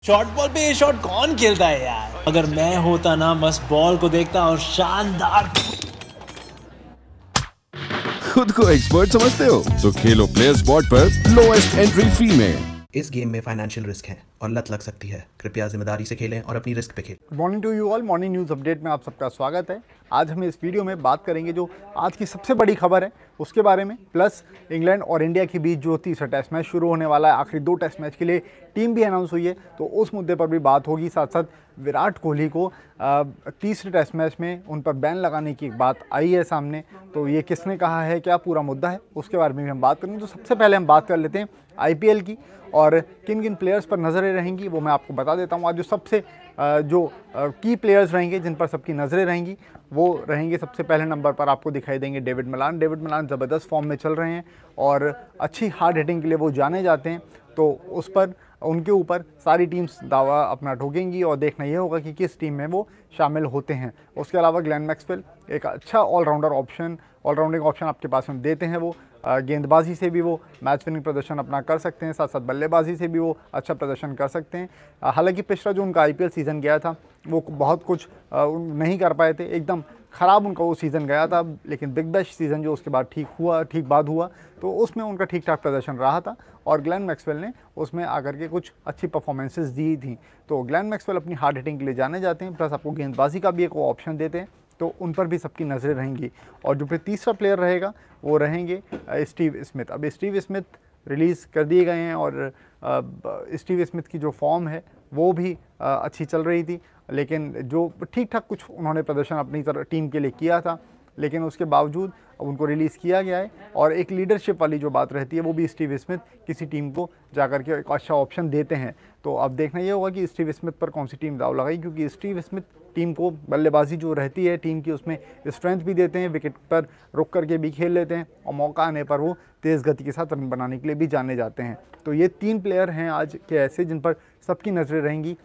Short ball पे ये shot कौन खेलता है यार। अगर मैं होता ना बस बॉल को देखता और शानदार। खुद को एक्सपर्ट समझते हो तो खेलो प्लेयर स्पॉट पर लोएस्ट एंट्री फी में। इस गेम में फाइनेंशियल रिस्क है और लत लग सकती है। कृपया जिम्मेदारी से खेलें और अपनी रिस्क पे खेलें। Good morning to you all. Morning news update में आप सबका स्वागत है। आज हम इस वीडियो में बात करेंगे जो आज की सबसे बड़ी खबर है उसके बारे में, प्लस इंग्लैंड और इंडिया के बीच जो तीसरा टेस्ट मैच शुरू होने वाला है, आखिरी 2 टेस्ट मैच के लिए टीम भी अनाउंस हुई है, तो उस मुद्दे पर भी बात होगी। साथ साथ विराट कोहली को तीसरे टेस्ट मैच में उन पर बैन लगाने की एक बात आई है सामने, तो ये किसने कहा है, क्या पूरा मुद्दा है, उसके बारे में भी हम बात करेंगे। तो सबसे पहले हम बात कर लेते हैं IPL की, और किन किन प्लेयर्स पर नज़रें रहेंगी वो मैं आपको बता देता हूँ। आज जो सबसे की प्लेयर्स रहेंगे जिन पर सबकी नज़रें रहेंगी वो रहेंगे, सबसे पहले नंबर पर आपको दिखाई देंगे डेविड मलान। डेविड मलान ज़बरदस्त फॉर्म में चल रहे हैं और अच्छी हार्ड हिटिंग के लिए वो जाने जाते हैं, तो उस पर उनके ऊपर सारी टीम्स दावा अपना ठोकेंगी और देखना ये होगा कि किस टीम में वो शामिल होते हैं। उसके अलावा ग्लेन मैक्सवेल एक अच्छा ऑलराउंडिंग ऑप्शन आपके पास हम देते हैं। वो गेंदबाजी से भी वो मैच विनिंग प्रदर्शन अपना कर सकते हैं, साथ साथ बल्लेबाजी से भी वो अच्छा प्रदर्शन कर सकते हैं। हालांकि पिछला जो उनका IPL सीज़न गया था वो बहुत कुछ नहीं कर पाए थे, एकदम ख़राब उनका वो सीज़न गया था, लेकिन बिग बैश सीज़न जो उसके बाद ठीक बाद हुआ तो उसमें उनका ठीक ठाक प्रदर्शन रहा था और ग्लेन मैक्सवेल ने उसमें आकर के कुछ अच्छी परफॉर्मेंसेस दी थी। तो ग्लेन मैक्सवेल अपनी हार्ड हिटिंग के लिए जाने जाते हैं, प्लस आपको गेंदबाजी का भी एक वो ऑप्शन देते हैं, तो उन पर भी सबकी नज़रें रहेंगी। और जो फिर तीसरा प्लेयर रहेगा वो रहेंगे स्टीव स्मिथ। अब स्टीव स्मिथ रिलीज़ कर दिए गए हैं और स्टीव स्मिथ की जो फॉर्म है वो भी अच्छी चल रही थी, लेकिन जो ठीक ठाक कुछ उन्होंने प्रदर्शन अपनी टीम के लिए किया था, लेकिन उसके बावजूद उनको रिलीज़ किया गया है। और एक लीडरशिप वाली जो बात रहती है वो भी स्टीव स्मिथ किसी टीम को जाकर के एक अच्छा ऑप्शन देते हैं। तो अब देखना ये होगा कि स्टीव स्मिथ पर कौन सी टीम दाव लगाई, क्योंकि स्टीव स्मिथ टीम को बल्लेबाजी जो रहती है टीम की उसमें स्ट्रेंथ भी देते हैं, विकेट पर रुक करके भी खेल लेते हैं और मौका आने पर वो तेज़ गति के साथ रन बनाने के लिए भी जाने जाते हैं। तो ये 3 प्लेयर हैं आज के ऐसे जिन पर सबकी नज़रें रहेंगी।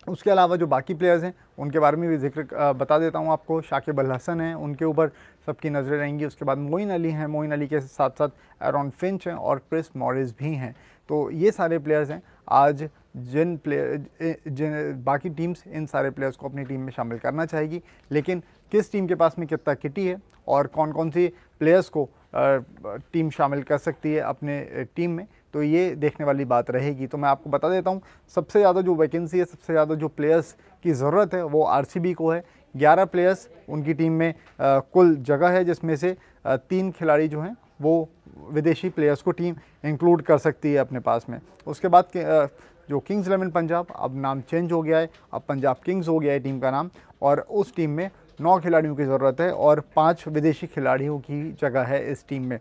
उसके अलावा जो बाकी प्लेयर्स हैं उनके बारे में भी जिक्र बता देता हूं आपको। शाकिब अल हसन हैं, उनके ऊपर सबकी नज़रें रहेंगी। उसके बाद मोइन अली हैं, मोइन अली के साथ साथ एरॉन फिंच हैं और क्रिस मॉरिस भी हैं। तो ये सारे प्लेयर्स हैं आज जिन बाकी टीम्स इन सारे प्लेयर्स को अपनी टीम में शामिल करना चाहेगी, लेकिन किस टीम के पास में कितना किटी है और कौन कौन सी प्लेयर्स को टीम शामिल कर सकती है अपने टीम में, तो ये देखने वाली बात रहेगी। तो मैं आपको बता देता हूँ सबसे ज़्यादा जो वैकेंसी है, सबसे ज़्यादा जो प्लेयर्स की ज़रूरत है वो RCB को है। 11 प्लेयर्स उनकी टीम में कुल जगह है, जिसमें से 3 खिलाड़ी जो हैं वो विदेशी प्लेयर्स को टीम इंक्लूड कर सकती है अपने पास में। उसके बाद जो किंग्स 11 पंजाब, अब नाम चेंज हो गया है, अब पंजाब किंग्स हो गया है टीम का नाम, और उस टीम में 9 खिलाड़ियों की ज़रूरत है और 5 विदेशी खिलाड़ियों की जगह है इस टीम में,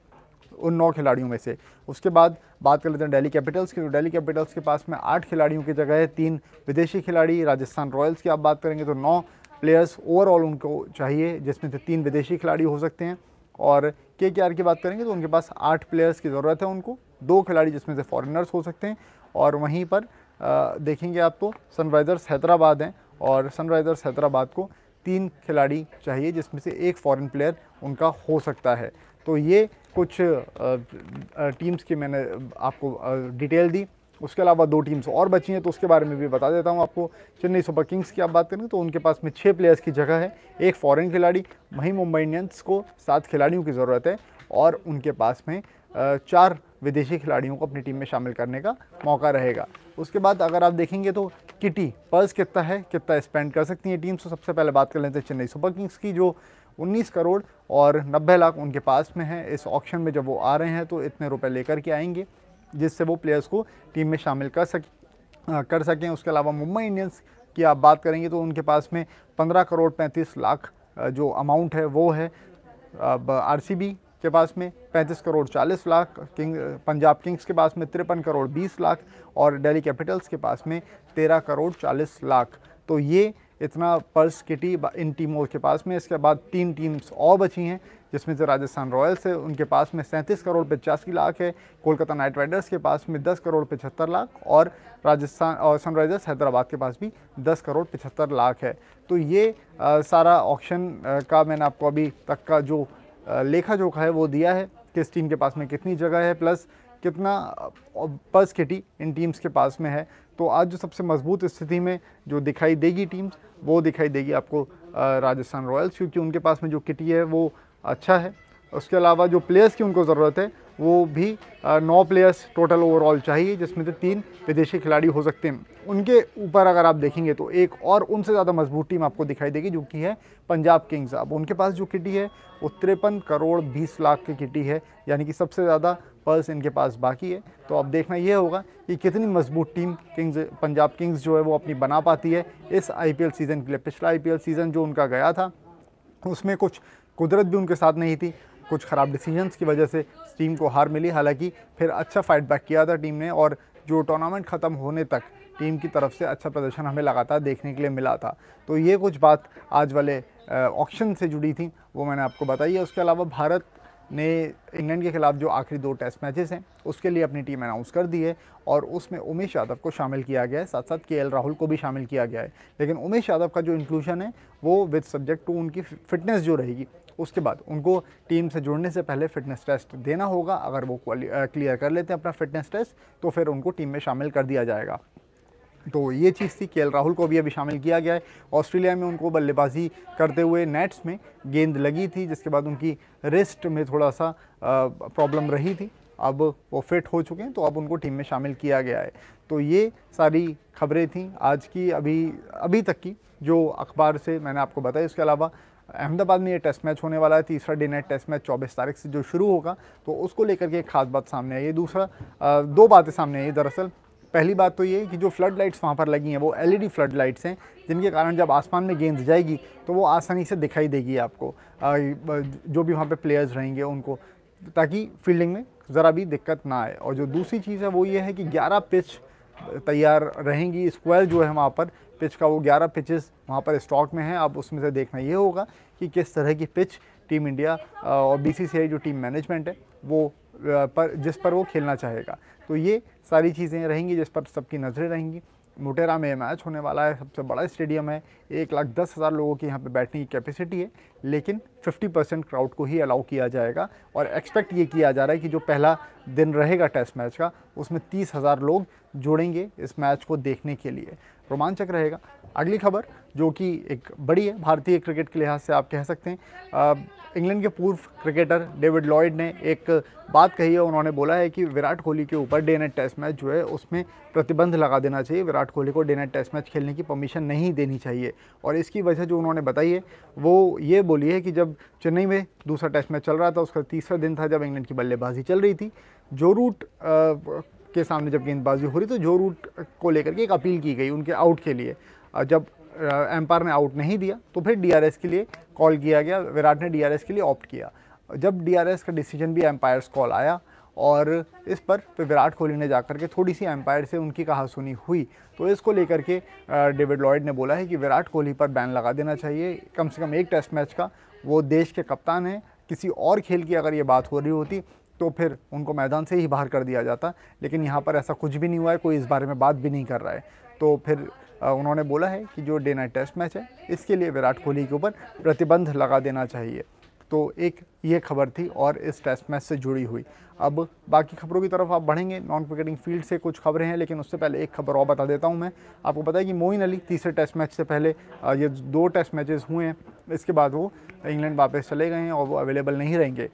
उन 9 खिलाड़ियों में से। उसके बाद बात कर लेते हैं दिल्ली कैपिटल्स की। तो दिल्ली कैपिटल्स के पास में 8 खिलाड़ियों की जगह है, 3 विदेशी खिलाड़ी। राजस्थान रॉयल्स की आप बात करेंगे तो 9 प्लेयर्स ओवरऑल उनको चाहिए, जिसमें से 3 विदेशी खिलाड़ी हो सकते हैं। और KKR की बात करेंगे तो उनके पास 8 प्लेयर्स की ज़रूरत है उनको, 2 खिलाड़ी जिसमें से फॉरेनर्स हो सकते हैं। और वहीं पर देखेंगे आप तो सनराइज़र्स हैदराबाद हैं और सनराइज़र्स हैदराबाद को 3 खिलाड़ी चाहिए, जिसमें से 1 फॉरेन प्लेयर उनका हो सकता है। तो ये कुछ टीम्स की मैंने आपको डिटेल दी। उसके अलावा 2 टीम्स और बची हैं, तो उसके बारे में भी बता देता हूँ आपको। चेन्नई सुपर किंग्स की आप बात करें तो उनके पास में 6 प्लेयर्स की जगह है, 1 फॉरेन खिलाड़ी। वहीं मुंबई इंडियंस को 7 खिलाड़ियों की ज़रूरत है और उनके पास में 4 विदेशी खिलाड़ियों को अपनी टीम में शामिल करने का मौका रहेगा। उसके बाद अगर आप देखेंगे तो किटी पर्स कितना है, कितना स्पेंड कर सकती हैं टीम्स। तो सबसे पहले बात कर लेते हैं चेन्नई सुपर किंग्स की, जो 19 करोड़ और 90 लाख उनके पास में है। इस ऑक्शन में जब वो आ रहे हैं तो इतने रुपए लेकर के आएंगे जिससे वो प्लेयर्स को टीम में शामिल कर सकें। उसके अलावा मुंबई इंडियंस की आप बात करेंगे तो उनके पास में 15 करोड़ 35 लाख जो अमाउंट है वो है। अब RCB के पास में 35 करोड़ 40 लाख, पंजाब किंग्स के पास में 53 करोड़ 20 लाख और दिल्ली कैपिटल्स के पास में 13 करोड़ 40 लाख। तो ये इतना पर्स किटी इन टीमों के पास में। इसके बाद 3 टीम्स और बची हैं, जिसमें से राजस्थान रॉयल्स है, उनके पास में 37 करोड़ 85 लाख है। कोलकाता नाइट राइडर्स के पास में 10 करोड़ 75 लाख और राजस्थान और सनराइज़र्स हैदराबाद के पास भी 10 करोड़ 75 लाख है। तो ये सारा ऑक्शन का मैंने आपको अभी तक का जो लेखा जोखा है वो दिया है, किस टीम के पास में कितनी जगह है, प्लस कितना पर्स किटी इन टीम्स के पास में है। तो आज जो सबसे मजबूत स्थिति में जो दिखाई देगी टीम्स, वो दिखाई देगी आपको राजस्थान रॉयल्स, क्योंकि उनके पास में जो किटी है वो अच्छा है। उसके अलावा जो प्लेयर्स की उनको ज़रूरत है वो भी 9 प्लेयर्स टोटल ओवरऑल चाहिए, जिसमें से 3 विदेशी खिलाड़ी हो सकते हैं। उनके ऊपर अगर आप देखेंगे तो एक और उनसे ज़्यादा मजबूत टीम आपको दिखाई देगी, जो कि है पंजाब किंग्स। अब उनके पास जो किटी है वो 53 करोड़ 20 लाख की किटी है, यानी कि सबसे ज़्यादा पर्स इनके पास बाकी है। तो अब देखना ये होगा कि कितनी मजबूत टीम पंजाब किंग्स जो है वो अपनी बना पाती है इस IPL सीज़न के लिए। पिछला IPL सीज़न जो उनका गया था उसमें कुछ कुदरत भी उनके साथ नहीं थी, कुछ ख़राब डिसीजंस की वजह से टीम को हार मिली। हालांकि फिर अच्छा फाइट बैक किया था टीम ने, और जो टूर्नामेंट ख़त्म होने तक टीम की तरफ से अच्छा प्रदर्शन हमें लगातार देखने के लिए मिला था। तो ये कुछ बात आज वाले ऑक्शन से जुड़ी थी, वो मैंने आपको बताई है। उसके अलावा भारत ने इंग्लैंड के खिलाफ जो आखिरी 2 टेस्ट मैचेस हैं उसके लिए अपनी टीम अनाउंस कर दी है, और उसमें उमेश यादव को शामिल किया गया है, साथ साथ KL राहुल को भी शामिल किया गया है। लेकिन उमेश यादव का जो इंक्लूजन है वो विद सब्जेक्ट टू उनकी फिटनेस जो रहेगी। उसके बाद उनको टीम से जुड़ने से पहले फिटनेस टेस्ट देना होगा। अगर वो क्लियर कर लेते हैं अपना फिटनेस टेस्ट तो फिर उनको टीम में शामिल कर दिया जाएगा। तो ये चीज़ थी। KL राहुल को भी अभी शामिल किया गया है। ऑस्ट्रेलिया में उनको बल्लेबाजी करते हुए नेट्स में गेंद लगी थी, जिसके बाद उनकी रिस्ट में थोड़ा सा प्रॉब्लम रही थी। अब वो फिट हो चुके हैं, तो अब उनको टीम में शामिल किया गया है। तो ये सारी खबरें थी आज की, अभी तक की जो अखबार से मैंने आपको बताया। इसके अलावा अहमदाबाद में ये टेस्ट मैच होने वाला है, तीसरा डे नाइट टेस्ट मैच 24 तारीख से जो शुरू होगा, तो उसको लेकर के एक खास बात सामने आई है। दूसरा 2 बातें सामने आई है दरअसल। पहली बात तो ये कि जो फ्लड लाइट्स वहाँ पर लगी हैं वो LED फ्लड लाइट्स हैं, जिनके कारण जब आसमान में गेंद जाएगी तो वो आसानी से दिखाई देगी आपको, जो भी वहाँ पे प्लेयर्स रहेंगे उनको, ताकि फील्डिंग में ज़रा भी दिक्कत ना आए। और जो दूसरी चीज़ है वो ये है कि 11 पिच तैयार रहेंगी। स्क्वायर जो है वहाँ पर पिच का, वो 11 पिचेस वहाँ पर स्टॉक में है। अब उसमें से देखना ये होगा कि किस तरह की पिच टीम इंडिया और BCCI जो टीम मैनेजमेंट है वो जिस पर वो खेलना चाहेगा। तो ये सारी चीज़ें रहेंगी जिस पर सबकी नज़रें रहेंगी। मोटेरा में मैच होने वाला है, सबसे बड़ा स्टेडियम है, 1,10,000 लोगों की यहाँ पे बैठने की कैपेसिटी है, लेकिन 50% क्राउड को ही अलाउ किया जाएगा। और एक्सपेक्ट ये किया जा रहा है कि जो पहला दिन रहेगा टेस्ट मैच का, उसमें 30,000 लोग जुड़ेंगे इस मैच को देखने के लिए। रोमांचक रहेगा। अगली खबर जो कि एक बड़ी है भारतीय क्रिकेट के लिहाज से, आप कह सकते हैं, इंग्लैंड के पूर्व क्रिकेटर डेविड लॉयड ने एक बात कही है। उन्होंने बोला है कि विराट कोहली के ऊपर डे नाइट टेस्ट मैच जो है उसमें प्रतिबंध लगा देना चाहिए। विराट कोहली को डे नाइट टेस्ट मैच खेलने की परमिशन नहीं देनी चाहिए। और इसकी वजह जो उन्होंने बताई है वो ये बोली है कि जब चेन्नई में दूसरा टेस्ट मैच चल रहा था, उसका तीसरा दिन था जब इंग्लैंड की बल्लेबाजी चल रही थी, जो रूट के सामने जब गेंदबाजी हो रही तो जो रूट को लेकर के एक अपील की गई उनके आउट के लिए। जब एम्पायर ने आउट नहीं दिया तो फिर DRS के लिए कॉल किया गया। विराट ने DRS के लिए ऑप्ट किया। जब DRS का डिसीजन भी एम्पायर्स कॉल आया, और इस पर फिर विराट कोहली ने जाकर के थोड़ी सी एम्पायर से उनकी कहासुनी हुई। तो इसको लेकर के डेविड लॉयड ने बोला है कि विराट कोहली पर बैन लगा देना चाहिए, कम से कम एक टेस्ट मैच का। वो देश के कप्तान हैं। किसी और खेल की अगर ये बात हो रही होती तो फिर उनको मैदान से ही बाहर कर दिया जाता, लेकिन यहाँ पर ऐसा कुछ भी नहीं हुआ है, कोई इस बारे में बात भी नहीं कर रहा है। तो फिर उन्होंने बोला है कि जो डे नाइट टेस्ट मैच है इसके लिए विराट कोहली के ऊपर प्रतिबंध लगा देना चाहिए। तो एक ये खबर थी और इस टेस्ट मैच से जुड़ी हुई। अब बाकी खबरों की तरफ आप बढ़ेंगे। नॉन क्रिकेटिंग फील्ड से कुछ खबरें हैं, लेकिन उससे पहले एक खबर और बता देता हूं मैं आपको। पता है कि मोइन अली तीसरे टेस्ट मैच से पहले ये 2 टेस्ट मैचेस हुए हैं, इसके बाद वो इंग्लैंड वापस चले गए हैं और वो अवेलेबल नहीं रहेंगे।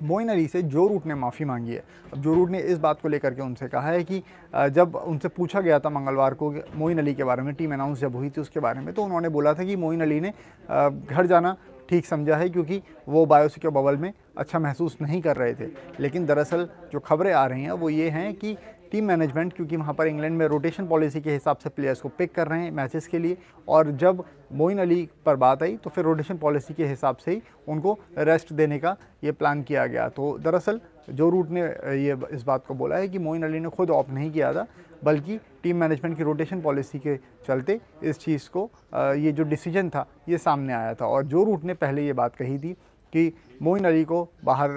मोइन अली से जो रूट ने माफ़ी मांगी है। अब जो रूट ने इस बात को लेकर के उनसे कहा है कि जब उनसे पूछा गया था मंगलवार को मोइन अली के बारे में, टीम अनाउंस जब हुई थी उसके बारे में, तो उन्होंने बोला था कि मोइन अली ने घर जाना ठीक समझा है क्योंकि वो बायोसिक्योर बबल में अच्छा महसूस नहीं कर रहे थे। लेकिन दरअसल जो खबरें आ रही हैं वो ये हैं कि टीम मैनेजमेंट, क्योंकि वहाँ पर इंग्लैंड में रोटेशन पॉलिसी के हिसाब से प्लेयर्स को पिक कर रहे हैं मैचेस के लिए, और जब मोइन अली पर बात आई तो फिर रोटेशन पॉलिसी के हिसाब से ही उनको रेस्ट देने का ये प्लान किया गया। तो दरअसल जो रूट ने ये इस बात को बोला है कि मोइन अली ने खुद ऑप्ट नहीं किया था, बल्कि टीम मैनेजमेंट की रोटेशन पॉलिसी के चलते इस चीज़ को ये जो डिसीजन था ये सामने आया था। और जो रूट ने पहले ये बात कही थी कि मोइन अली को बाहर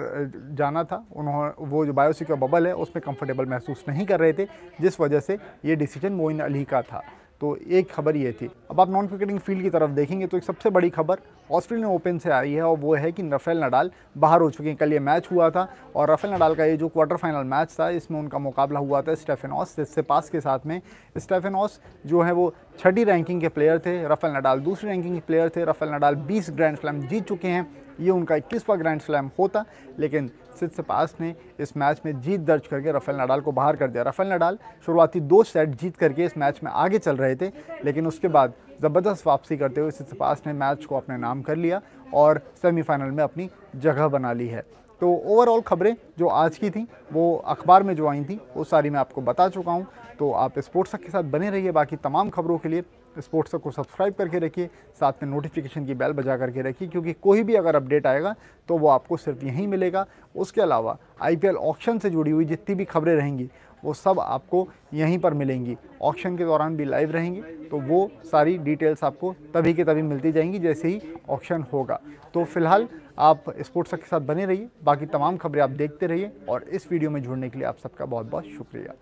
जाना था, उन्होंने वो जो बायोसिक्योर बबल है उसमें कंफर्टेबल महसूस नहीं कर रहे थे, जिस वजह से ये डिसीजन मोइन अली का था। तो एक खबर ये थी। अब आप नॉन क्रिकेटिंग फील्ड की तरफ देखेंगे तो एक सबसे बड़ी खबर ऑस्ट्रेलियन ओपन से आ रही है और वो है कि राफेल नडाल बाहर हो चुके हैं। कल ये मैच हुआ था और राफेल नडाल का ये जो क्वार्टर फाइनल मैच था इसमें उनका मुकाबला हुआ था स्टेफेनोस सित्सिपास के साथ में। स्टेफेनोस जो है वो 6ठी रैंकिंग के प्लेयर थे, राफेल नडाल 2री रैंकिंग के प्लेयर थे। राफेल नडाल 20 ग्रैंड स्लैम जीत चुके हैं, ये उनका 21वां ग्रैंड स्लैम होता, लेकिन सित्सिपास ने इस मैच में जीत दर्ज करके राफेल नडाल को बाहर कर दिया। राफेल नडाल शुरुआती 2 सेट जीत करके इस मैच में आगे चल रहे थे, लेकिन उसके बाद ज़बरदस्त वापसी करते हुए सित्सिपास ने मैच को अपने नाम कर लिया और सेमीफाइनल में अपनी जगह बना ली है। तो ओवरऑल खबरें जो आज की थी वो अखबार में जो आई थी वो सारी मैं आपको बता चुका हूँ। तो आप स्पोर्ट्स तक के साथ बने रहिए। बाकी तमाम खबरों के लिए स्पोर्ट्स तक को सब्सक्राइब करके रखिए, साथ में नोटिफिकेशन की बेल बजा करके रखिए, क्योंकि कोई भी अगर अपडेट आएगा तो वो आपको सिर्फ यहीं मिलेगा। उसके अलावा IPL ऑक्शन से जुड़ी हुई जितनी भी खबरें रहेंगी वो सब आपको यहीं पर मिलेंगी। ऑक्शन के दौरान भी लाइव रहेंगी, तो वो सारी डिटेल्स आपको तभी के तभी मिलती जाएंगी जैसे ही ऑक्शन होगा। तो फिलहाल आप स्पोर्ट्स तक के साथ बने रहिए, बाकी तमाम खबरें आप देखते रहिए और इस वीडियो में जुड़ने के लिए आप सबका बहुत बहुत शुक्रिया।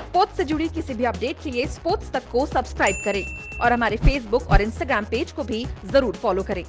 स्पोर्ट्स से जुड़ी किसी भी अपडेट के लिए स्पोर्ट्स तक को सब्सक्राइब करें और हमारे फेसबुक और इंस्टाग्राम पेज को भी जरूर फॉलो करें।